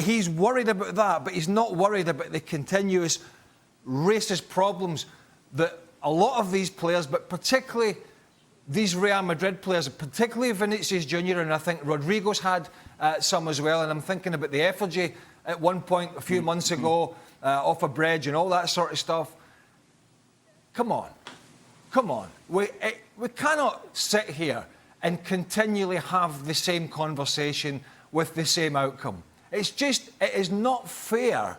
he's worried about that, but he's not worried about the continuous racist problems that a lot of these players, but particularly these Real Madrid players, particularly Vinicius Junior, and I think Rodrigo's had some as well, and I'm thinking about the effigy at one point a few months ago off a bridge and all that sort of stuff. Come on. We cannot sit here and continually have the same conversation with the same outcome. It is not fair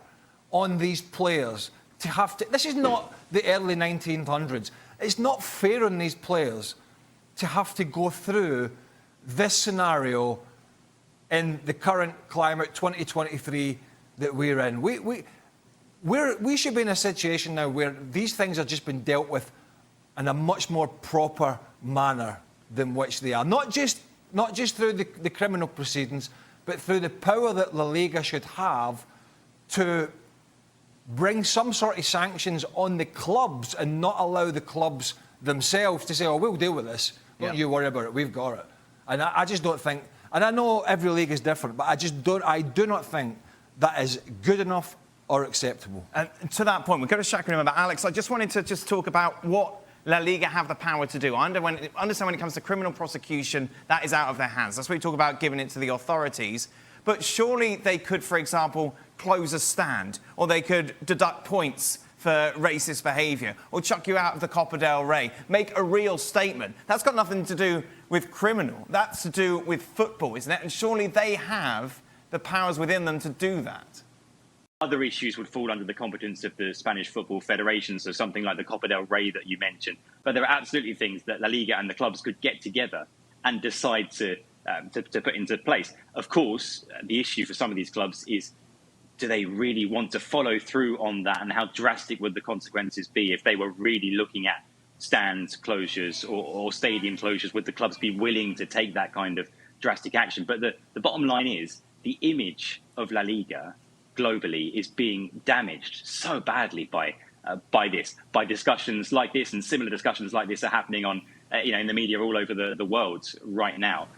on these players to have to... This is not the early 1900s. It's not fair on these players to have to go through this scenario in the current climate, 2023, that we're in. We should be in a situation now where these things are just being dealt with in a much more proper manner than which they are. Not just through the criminal proceedings, but through the power that La Liga should have to bring some sort of sanctions on the clubs and not allow the clubs themselves to say, oh, we'll deal with this. Don't you worry about it. We've got it. And I just don't think... And I know every league is different, but I do not think that is good enough or acceptable. And to that point, we'll go to Shakira, but Alex, I just wanted to talk about what La Liga have the power to do. I understand when it comes to criminal prosecution, that is out of their hands. That's why we talk about giving it to the authorities. But surely they could, for example, close a stand, or they could deduct points for racist behaviour, or chuck you out of the Copa del Rey, make a real statement. That's got nothing to do with criminal. That's to do with football, isn't it? And surely they have the powers within them to do that. Other issues would fall under the competence of the Spanish Football Federation, so something like the Copa del Rey that you mentioned. But there are absolutely things that La Liga and the clubs could get together and decide to put into place. Of course, the issue for some of these clubs is, do they really want to follow through on that, and how drastic would the consequences be if they were really looking at stand closures or stadium closures? Would the clubs be willing to take that kind of drastic action? But the bottom line is the image of La Liga globally is being damaged so badly by discussions like this, and similar discussions like this are happening on in the media all over the world right now.